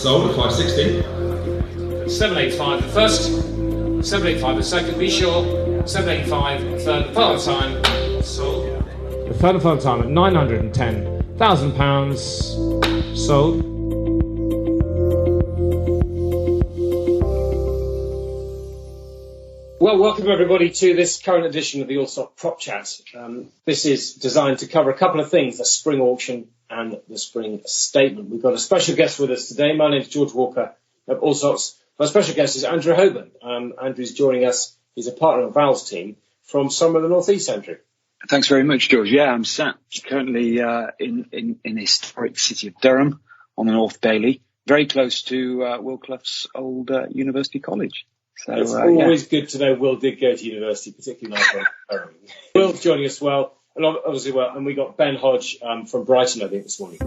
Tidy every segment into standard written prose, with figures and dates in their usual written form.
Sold at 560. 785 the first, 785 the second, be sure, 785 the third, the final time, sold. The third and final time at £910,000, sold. Well, welcome everybody to this current edition of the Allsop Prop Chat. This is designed to cover a couple of things, the spring auction and the spring statement. We've got a special guest with us today. My name is George Walker of Allsop's. My special guest is Andrew Hoban. Andrew's joining us. He's a partner of Val's team from somewhere in the northeast, Andrew. Thanks very much, George. Yeah, I'm sat currently in the historic city of Durham on the North Bailey, very close to Will Clough's old university college. So it's always good to know Will did go to university, particularly now. Will's joining us and obviously and we got Ben Hodge from Brighton, I think, this morning.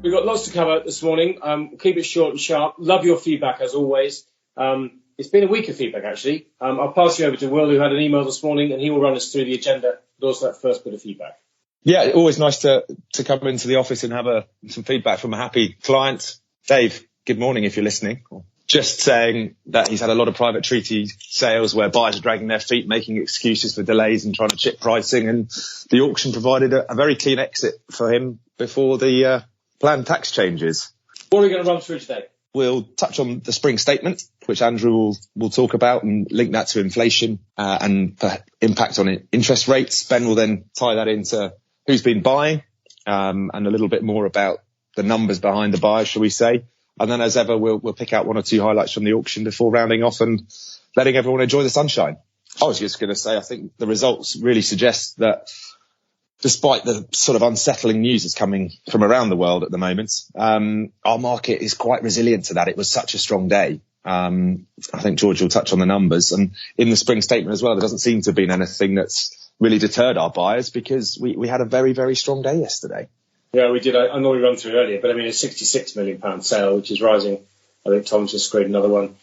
We've got lots to cover this morning. Keep it short and sharp. Love your feedback as always. It's been a week of feedback actually. I'll pass you over to Will, who had an email this morning, and he will run us through the agenda, but also that first bit of feedback. Yeah, always nice to come into the office and have some feedback from a happy client. Dave, good morning if you're listening. Just saying that he's had a lot of private treaty sales where buyers are dragging their feet, making excuses for delays and trying to chip pricing. And the auction provided a very clean exit for him before the planned tax changes. What are we going to run through today? We'll touch on the spring statement, which Andrew will talk about and link that to inflation and the impact on interest rates. Ben will then tie that into who's been buying and a little bit more about the numbers behind the buyers, shall we say. And then, as ever, we'll pick out one or two highlights from the auction before rounding off and letting everyone enjoy the sunshine. I was just going to say, I think the results really suggest that despite the sort of unsettling news that's coming from around the world at the moment, our market is quite resilient to that. It was such a strong day. I think George will touch on the numbers. And in the spring statement as well, there doesn't seem to have been anything that's really deterred our buyers because we had a very, very strong day yesterday. Yeah, we did. I know we ran through earlier, but I mean, a £66 million sale, which is rising. I think Tom's just screened another one,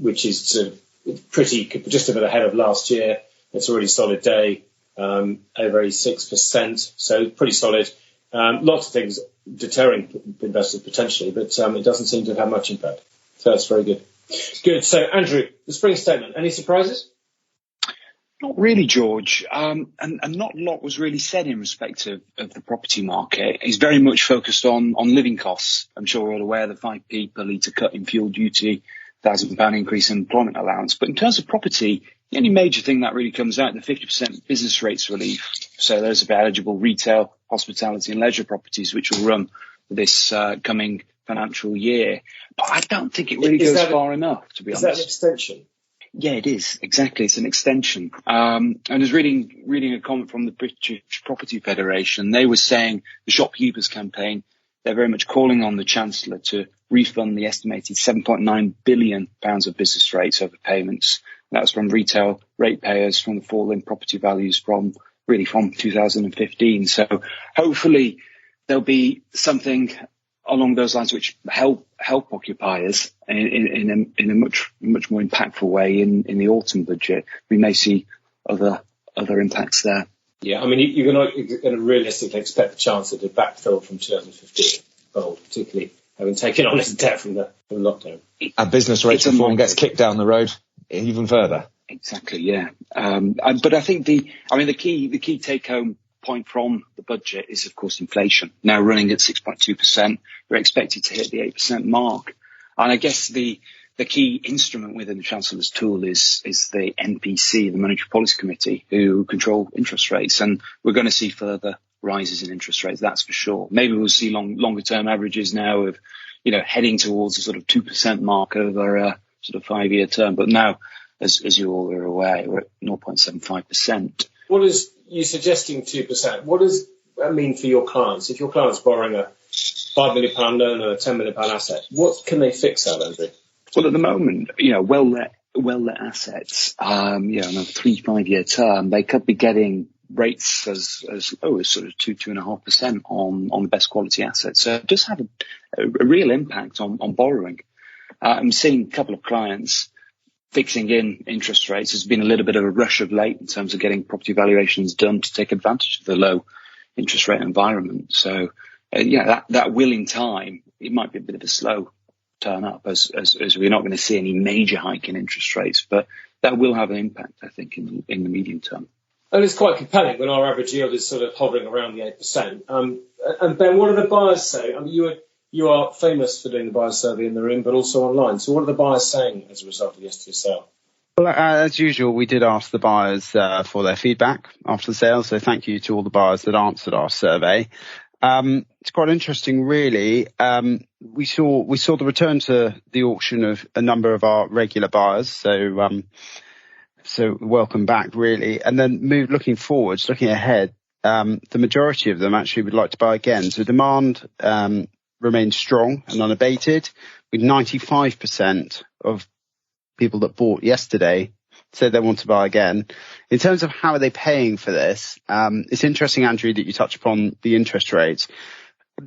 which is sort of pretty, just a bit ahead of last year. It's a really solid day, over 6%, so pretty solid. Lots of things deterring investors potentially, but it doesn't seem to have had much impact. So that's very good. Good. So, Andrew, the spring statement, any surprises? Not really, George. And not a lot was really said in respect of the property market. It's very much focused on living costs. I'm sure we're all aware of the 5p per litre cut in fuel duty, £1,000 increase in employment allowance. But in terms of property, the only major thing that really comes out, the 50% business rates relief. So those are eligible retail, hospitality and leisure properties, which will run this coming financial year. But I don't think it really goes far enough, to be honest. Is that an extension? Yeah, it is. Exactly. It's an extension. And I was reading a comment from the British Property Federation. They were saying the Shopkeepers campaign, they're very much calling on the Chancellor to refund the estimated £7.9 billion of business rates overpayments. That was from retail ratepayers from the fall in property values from 2015. So hopefully there'll be something along those lines which help occupiers in a much more impactful way in the autumn budget. We may see other impacts there. Yeah, I mean, you're going to realistically expect the Chancellor to backfill from 2015, particularly having taken on his debt from the lockdown. And business rates reform gets kicked down the road even further. Exactly, yeah. But I think the key take-home point from the budget is, of course, inflation. Now running at 6.2%, we're expected to hit the 8% mark. And I guess the key instrument within the Chancellor's tool is the MPC, the Monetary Policy Committee, who control interest rates. And we're going to see further rises in interest rates, that's for sure. Maybe we'll see longer term averages now of, heading towards a sort of 2% mark over a sort of 5-year term. But now, as you all are aware, we're at 0.75%. What is you suggesting 2%? What does that mean for your clients? If your client's borrowing a £5 million loan or a £10 million asset, what can they fix out, Andrew? Well, at the moment, well-let assets, on a 3-5 year term, they could be getting rates as low as sort of 2.5% on the best quality assets. So it does have a real impact on borrowing. I'm seeing a couple of clients fixing in interest rates. There's been a little bit of a rush of late in terms of getting property valuations done to take advantage of the low interest rate environment. So that will in time, it might be a bit of a slow turn up as we're not going to see any major hike in interest rates, but that will have an impact, I think, in the medium term. And it's quite compelling when our average yield is sort of hovering around the 8%. And Ben, what do the buyers say? I mean, you are famous for doing the buyer survey in the room, but also online. So what are the buyers saying as a result of yesterday's sale? Well, as usual, we did ask the buyers for their feedback after the sale. So thank you to all the buyers that answered our survey. It's quite interesting, really. We saw the return to the auction of a number of our regular buyers. So welcome back, really. And then looking forwards, looking ahead, the majority of them actually would like to buy again. So demand remains strong and unabated, with 95% of people that bought yesterday said they want to buy again. In terms of how are they paying for this, it's interesting, Andrew, that you touch upon the interest rates.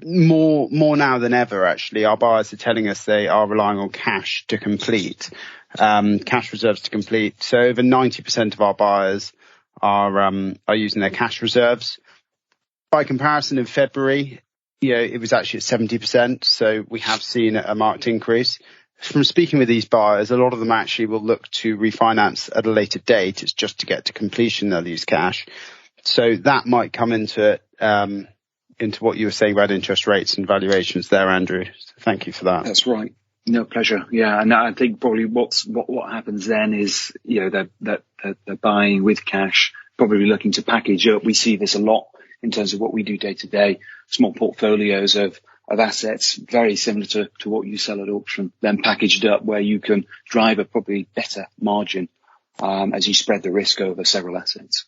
More now than ever, actually, our buyers are telling us they are relying on cash to complete. Cash reserves to complete. So over 90% of our buyers are using their cash reserves. By comparison, in February, it was actually at 70%. So we have seen a marked increase. From speaking with these buyers, a lot of them actually will look to refinance at a later date. It's just to get to completion they'll use cash. So that might come into what you were saying about interest rates and valuations there, Andrew. So thank you for that. That's right. No, pleasure. Yeah, and I think probably what happens then is, they're buying with cash, probably looking to package up. We see this a lot in terms of what we do day to day, small portfolios of assets, very similar to what you sell at auction, then packaged up where you can drive a probably better margin as you spread the risk over several assets.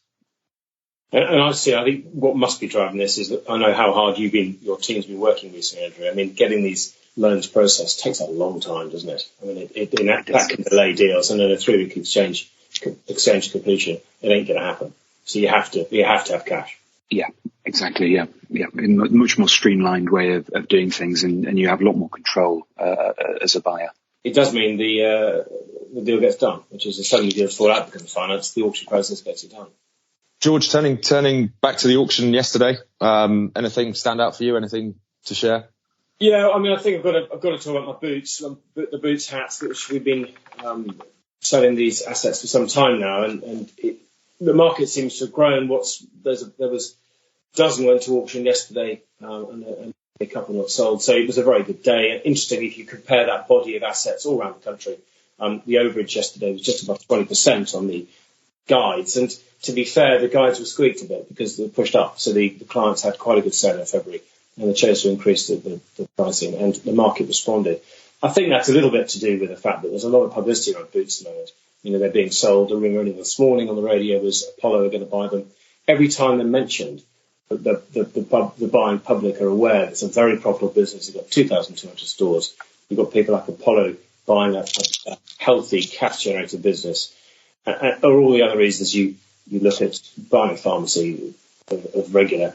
And I think what must be driving this is that I know how hard your team's been working recently, Andrew. I mean, getting these loans processed takes a long time, doesn't it? I mean, that can delay deals, and then a 3-week exchange completion, it ain't going to happen. So you have to have cash. Yeah, exactly. Yeah. In a much more streamlined way of doing things, and you have a lot more control as a buyer. It does mean the deal gets done, which is if suddenly deals fall out because of finance, the auction process gets it done. George, turning back to the auction yesterday, anything stand out for you? Anything to share? Yeah, I mean, I think I've got to talk about my boots, the boots hats, which we've been selling these assets for some time now, and the market seems to have grown. There was a dozen went to auction yesterday, and a couple not sold. So it was a very good day. And interesting, if you compare that body of assets all around the country, the overage yesterday was just above 20% on the guides. And to be fair, the guides were squeaked a bit because they were pushed up. So the clients had quite a good sale in February, and they chose to increase the pricing, and the market responded. I think that's a little bit to do with the fact that there's a lot of publicity around boots at the moment. They're being sold. A rumour only this morning on the radio was Apollo are going to buy them. Every time they're mentioned, the buying public are aware it's a very profitable business. You've got 2,200 stores. You've got people like Apollo buying a healthy, cash-generated business. Or all the other reasons you look at buying a pharmacy of regular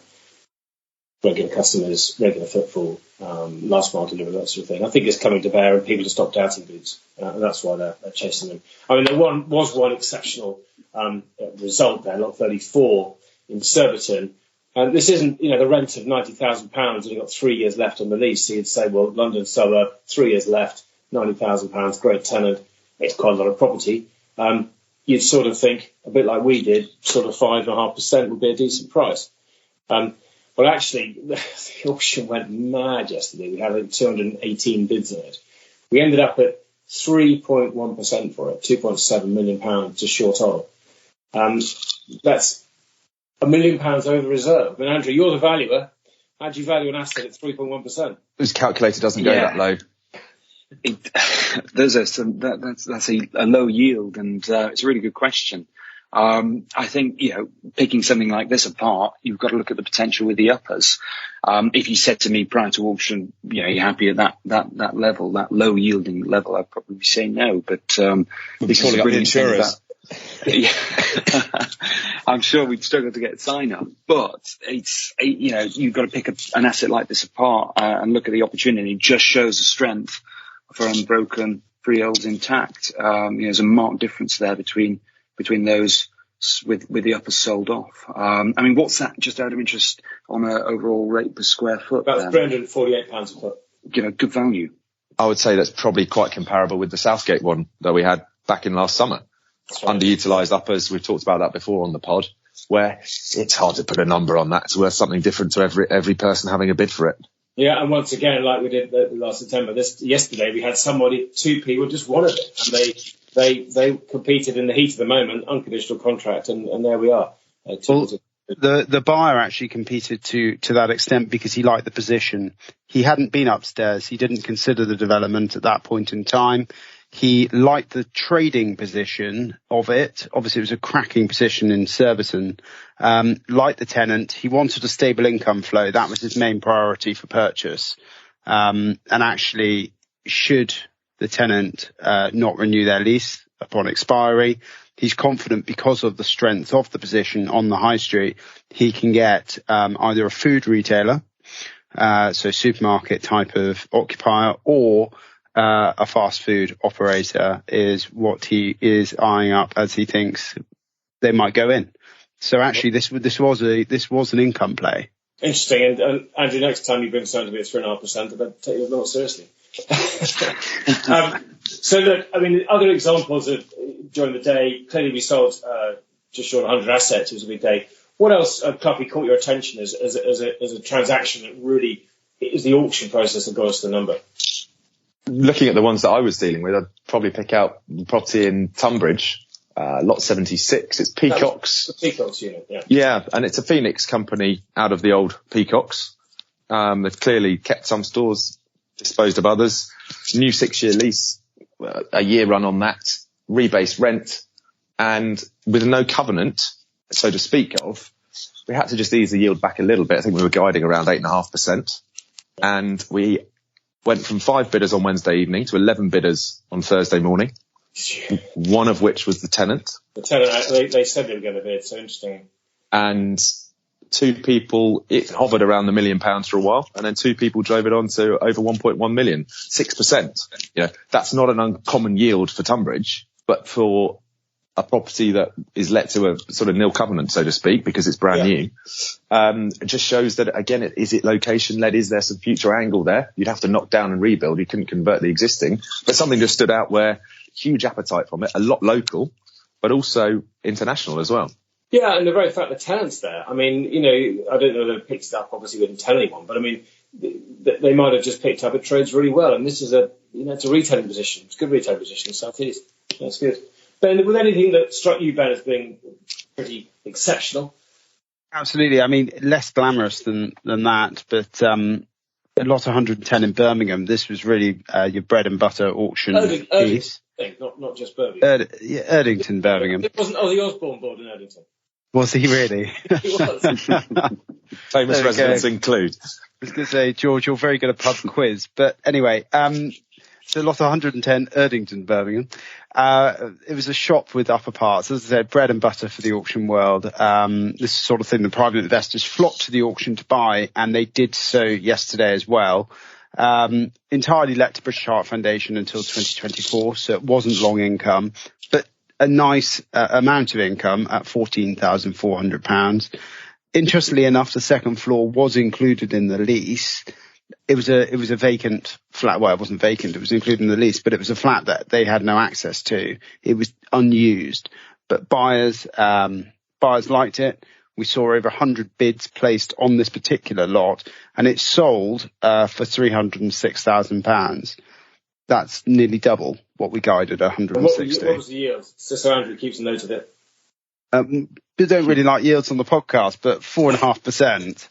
customers, regular footfall, last mile delivery, that sort of thing. I think it's coming to bear, and people have stopped doubting boots, and that's why they're chasing them. I mean, there was one exceptional result there, lot 34 in Surbiton. And this isn't, the rent of £90,000, and you've got 3 years left on the lease. So you'd say, well, London suburb, 3 years left, £90,000, great tenant, it's quite a lot of property. You'd sort of think, a bit like we did, sort of 5.5% would be a decent price. Well, actually, the auction went mad yesterday. We had 218 bids in it. We ended up at 3.1% for it, £2.7 million, just short of. That's £1 million over reserve. And Andrew, you're the valuer. How do you value an asset at 3.1%? This calculator doesn't go that low. That's a low yield, and it's a really good question. I think, picking something like this apart, you've got to look at the potential with the uppers. If you said to me prior to auction, you're happy at that level, that low yielding level, I'd probably be saying no. But we'll be calling up the insurers. I'm sure we'd struggle to get sign up, but you've got to pick an asset like this apart and look at the opportunity. It just shows the strength for unbroken freeholds intact. There's a marked difference there between those with the uppers sold off. I mean, what's that, just out of interest, on an overall rate per square foot? About £348 a foot. Good value. I would say that's probably quite comparable with the Southgate one that we had back in last summer. Right. Underutilised uppers, we've talked about that before on the pod, where it's hard to put a number on that. It's worth something different to every person having a bid for it. Yeah, and once again, like we did last September, yesterday we had somebody, 2 people just wanted it, and they competed in the heat of the moment, unconditional contract, and there we are. The buyer actually competed to that extent because he liked the position. He hadn't been upstairs. He didn't consider the development at that point in time. He liked the trading position of it. Obviously, it was a cracking position in Surbiton. Liked the tenant. He wanted a stable income flow. That was his main priority for purchase. And actually, should the tenant not renew their lease upon expiry, he's confident because of the strength of the position on the high street, he can get either a food retailer, so supermarket type of occupier, or a fast food operator is what he is eyeing up as he thinks they might go in. So actually, this was an income play. Interesting. And Andrew, next time you bring something to me at 3.5%, I better take you a little seriously. So look, I mean, other examples of during the day. Clearly, we sold just short of 100 assets. It was a big day. What else, Cloughy, caught your attention as a transaction that really is the auction process that got us the number? Looking at the ones that I was dealing with, I'd probably pick out the property in Tunbridge, lot 76. It's Peacocks. The Peacocks unit, yeah. Yeah, and it's a Phoenix company out of the old Peacocks. They've clearly kept some stores, disposed of others. New 6-year lease, a year run on that, rebased rent, and with no covenant, so to speak of, we had to just ease the yield back a little bit. I think we were guiding around 8.5%. And we went from 5 bidders on Wednesday evening to 11 bidders on Thursday morning, one of which was the tenant. The tenant, they said they were going to bid, so interesting. And 2 people, it hovered around the £1 million for a while, and then 2 people drove it on to over 1.1 million, 6%. You know, that's not an uncommon yield for Tunbridge, but for a property that is let to a sort of nil covenant, so to speak, because it's brand new. It just shows that, again, is it location led? Is there some future angle there? You'd have to knock down and rebuild. You couldn't convert the existing, but something just stood out where huge appetite from it, a lot local, but also international as well. Yeah, and the very fact the tenant's there. I mean, you know, I don't know whether they picked it up. Obviously, we didn't tell anyone, but I mean, they might have just picked up. It trades really well, and this is it's a retailing position. It's a good retailing position in South East. That's good. Ben, was anything that struck you, Ben, as being pretty exceptional? Absolutely. I mean, less glamorous than that, but a lot of 110 in Birmingham. This was really your bread and butter auction piece. Not just Birmingham. Erdington, Birmingham. It wasn't. Oh, the Osborne board in Erdington. Was he really? He was. Famous residents include. I was going to say, George, you're very good at pub quiz. But anyway, so a lot of 110 Erdington, Birmingham. It was a shop with upper parts. As I said, bread and butter for the auction world. This is the sort of thing the private investors flocked to the auction to buy, and they did so yesterday as well. Entirely let to British Heart Foundation until 2024, so it wasn't long income, but a nice amount of income at £14,400. Interestingly enough, the second floor was included in the lease. It was a vacant flat. Well, it wasn't vacant. It was included in the lease, but it was a flat that they had no access to. It was unused, but buyers liked it. We saw over 100 bids placed on this particular lot, and it sold for £306,000. That's nearly double what we guided, 160. What was the yield? So Andrew keeps a note of it. We don't really like yields on the podcast, but 4.5%.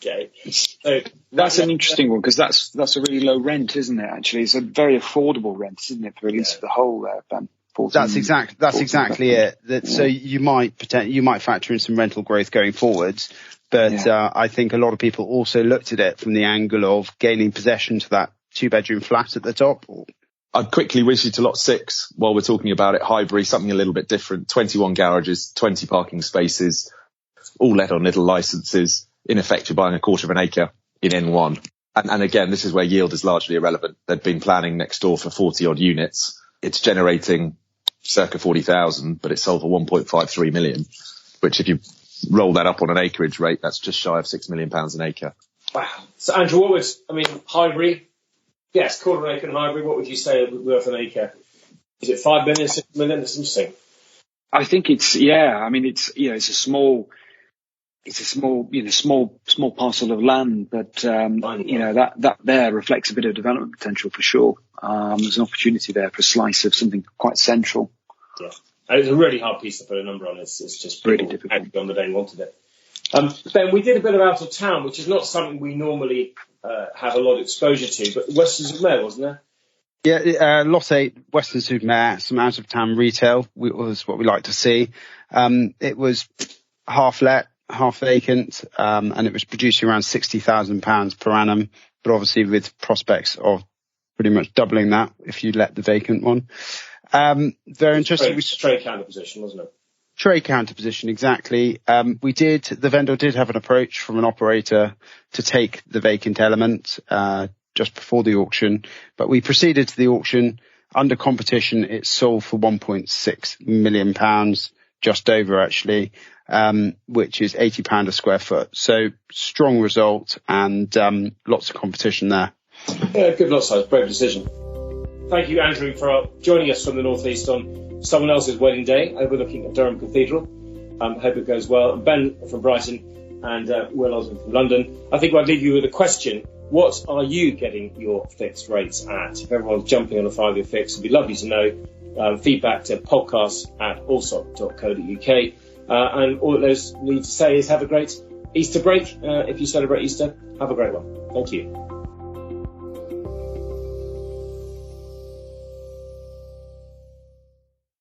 Okay. So that's an interesting one, because that's a really low rent, isn't it? Actually, it's a very affordable rent, isn't it, for at least for the whole there, Ben? That's exactly it. So you might factor in some rental growth going forwards, but I think a lot of people also looked at it from the angle of gaining possession to that 2-bedroom flat at the top. I'd quickly whiz you to lot 6 while we're talking about it. Highbury, something a little bit different. 21 garages, 20 parking spaces, all let on little licenses. In effect, you're buying a quarter of an acre in N1. And again, this is where yield is largely irrelevant. They'd been planning next door for 40 odd units. It's generating circa 40,000, but it sold for 1.53 million, which if you roll that up on an acreage rate, that's just shy of £6 million an acre. Wow. So Andrew, Highbury, yes, quarter acre and Highbury, what would you say worth an acre? Is it 5 million, 6 million? It's interesting. I think it's a small parcel of land, but that there reflects a bit of development potential for sure. There's an opportunity there for a slice of something quite central. Yeah, and it's a really hard piece to put a number on. It's just really difficult. On the day wanted it. Ben, we did a bit of out of town, which is not something we normally have a lot of exposure to, but Western-super-Mare, wasn't there? Yeah, Lot 8, Western-super-Mare, some out of town retail was what we like to see. It was half let, half vacant, and it was producing around £60,000 per annum, but obviously with prospects of pretty much doubling that if you let the vacant one. Very interesting. Trade counter position, wasn't it? Trade counter position, exactly. The vendor did have an approach from an operator to take the vacant element, just before the auction, but we proceeded to the auction under competition. It sold for £1.6 million, just over actually, which is £80 a square foot. So strong result and, lots of competition there. Yeah, good lot size, brave decision. Thank you, Andrew, for joining us from the Northeast on someone else's wedding day, overlooking at Durham Cathedral. Hope it goes well. Ben from Brighton and Will Osmond from London. I think I'd leave you with a question. What are you getting your fixed rates at? If everyone's jumping on a 5-year fix, it'd be lovely to know. Feedback to podcast@allsop.co.uk. And all that there's need to say is have a great Easter break. If you celebrate Easter, have a great one. Thank you.